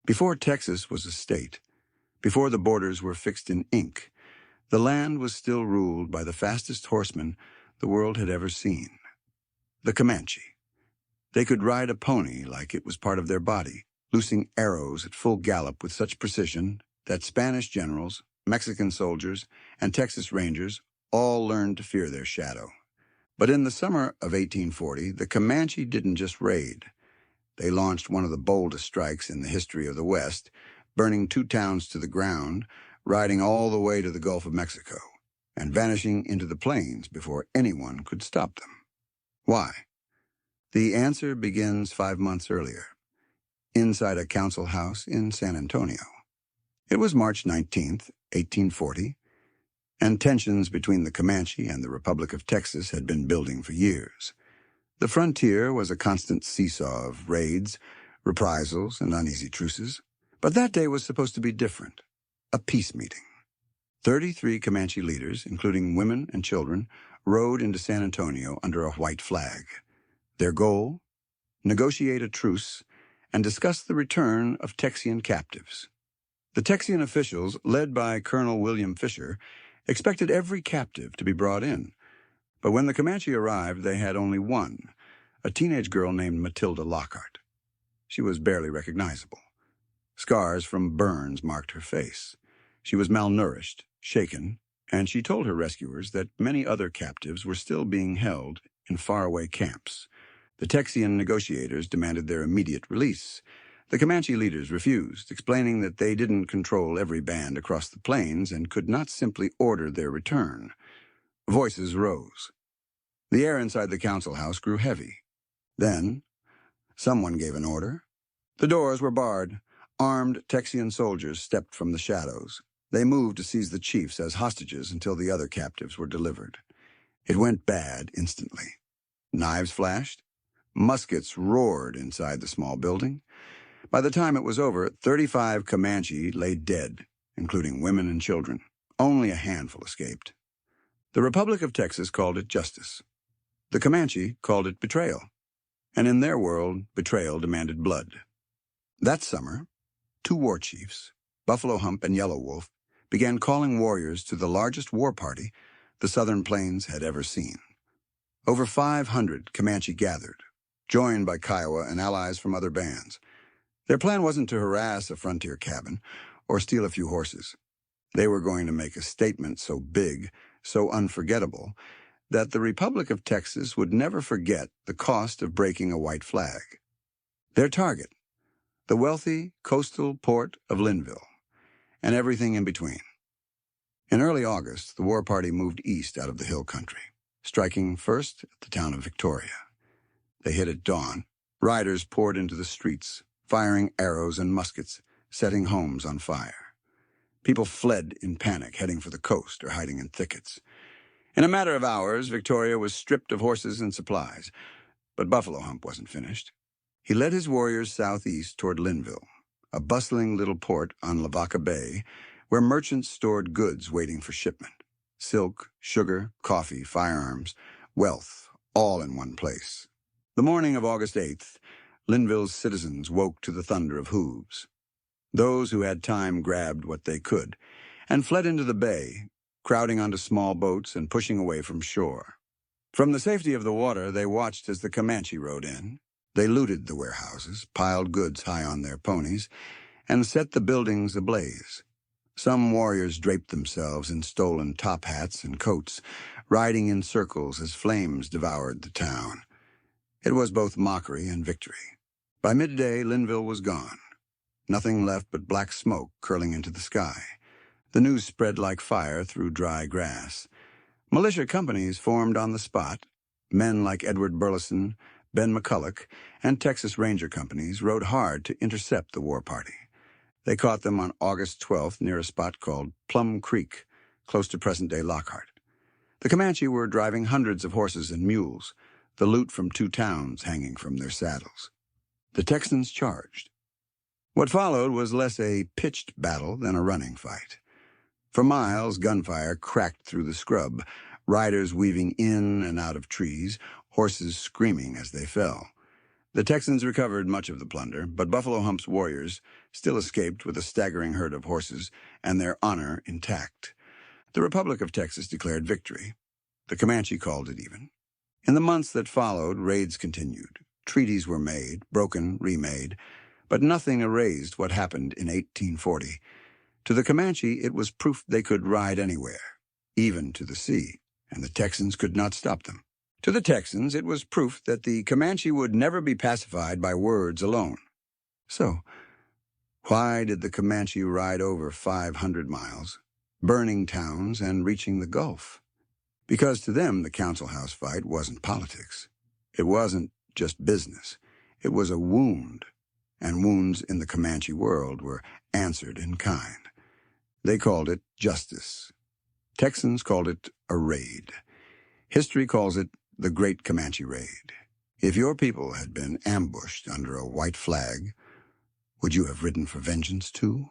Before Texas was a state, before the borders were fixed in ink, the land was still ruled by the fastest horsemen the world had ever seen, the Comanche. They could ride a pony like it was part of their body, loosing arrows at full gallop with such precision that Spanish generals, Mexican soldiers, and Texas Rangers all learned to fear their shadow. But in the summer of 1840, the Comanche didn't just raid. They launched one of the boldest strikes in the history of the West, burning 2 towns to the ground, riding all the way to the Gulf of Mexico, and vanishing into the plains before anyone could stop them. Why? The answer begins 5 months earlier, inside a council house in San Antonio. It was March 19th, 1840, and tensions between the Comanche and the Republic of Texas had been building for years. The frontier was a constant seesaw of raids, reprisals, and uneasy truces. But that day was supposed to be different, a peace meeting. 33 Comanche leaders, including women and children, rode into San Antonio under a white flag. Their goal? Negotiate a truce and discuss the return of Texian captives. The Texian officials, led by Colonel William Fisher, expected every captive to be brought in. But when the Comanche arrived, they had only one, a teenage girl named Matilda Lockhart. She was barely recognizable. Scars from burns marked her face. She was malnourished, shaken, and she told her rescuers that many other captives were still being held in faraway camps. The Texian negotiators demanded their immediate release. The Comanche leaders refused, explaining that they didn't control every band across the plains and could not simply order their return. Voices rose. The air inside the council house grew heavy. Then, someone gave an order. The doors were barred. Armed Texian soldiers stepped from the shadows. They moved to seize the chiefs as hostages until the other captives were delivered. It went bad instantly. Knives flashed. Muskets roared inside the small building. By the time it was over, 35 Comanche lay dead, including women and children. Only a handful escaped. The Republic of Texas called it justice. The Comanche called it betrayal. And in their world, betrayal demanded blood. That summer, 2 war chiefs, Buffalo Hump and Yellow Wolf, began calling warriors to the largest war party the Southern Plains had ever seen. Over 500 Comanche gathered, joined by Kiowa and allies from other bands. Their plan wasn't to harass a frontier cabin or steal a few horses. They were going to make a statement so big, so unforgettable, that the Republic of Texas would never forget the cost of breaking a white flag. Their target, the wealthy coastal port of Linnville, and everything in between. In early August, the war party moved east out of the hill country, striking first at the town of Victoria. They hit at dawn. Riders poured into the streets, firing arrows and muskets, setting homes on fire. People fled in panic, heading for the coast or hiding in thickets. In a matter of hours, Victoria was stripped of horses and supplies, but Buffalo Hump wasn't finished. He led his warriors southeast toward Linnville, a bustling little port on Lavaca Bay where merchants stored goods waiting for shipment. Silk, sugar, coffee, firearms, wealth, all in one place. The morning of August 8th, Linnville's citizens woke to the thunder of hooves. Those who had time grabbed what they could and fled into the bay, crowding onto small boats and pushing away from shore. From the safety of the water, they watched as the Comanche rode in. They looted the warehouses, piled goods high on their ponies, and set the buildings ablaze. Some warriors draped themselves in stolen top hats and coats, riding in circles as flames devoured the town. It was both mockery and victory. By midday, Linnville was gone. Nothing left but black smoke curling into the sky. The news spread like fire through dry grass. Militia companies formed on the spot. Men like Edward Burleson, Ben McCulloch, and Texas Ranger companies rode hard to intercept the war party. They caught them on August 12th near a spot called Plum Creek, close to present-day Lockhart. The Comanche were driving hundreds of horses and mules, the loot from 2 towns hanging from their saddles. The Texans charged. What followed was less a pitched battle than a running fight. For miles, gunfire cracked through the scrub, riders weaving in and out of trees, horses screaming as they fell. The Texans recovered much of the plunder, but Buffalo Hump's warriors still escaped with a staggering herd of horses and their honor intact. The Republic of Texas declared victory. The Comanche called it even. In the months that followed, raids continued. Treaties were made, broken, remade, but nothing erased what happened in 1840. To the Comanche, it was proof they could ride anywhere, even to the sea, and the Texans could not stop them. To the Texans, it was proof that the Comanche would never be pacified by words alone. So, why did the Comanche ride over 500 miles, burning towns and reaching the Gulf? Because to them, the Council House fight wasn't politics. It wasn't just business. It was a wound, and wounds in the Comanche world were answered in kind. They called it justice. Texans called it a raid. History calls it the Great Comanche Raid. If your people had been ambushed under a white flag, would you have ridden for vengeance too?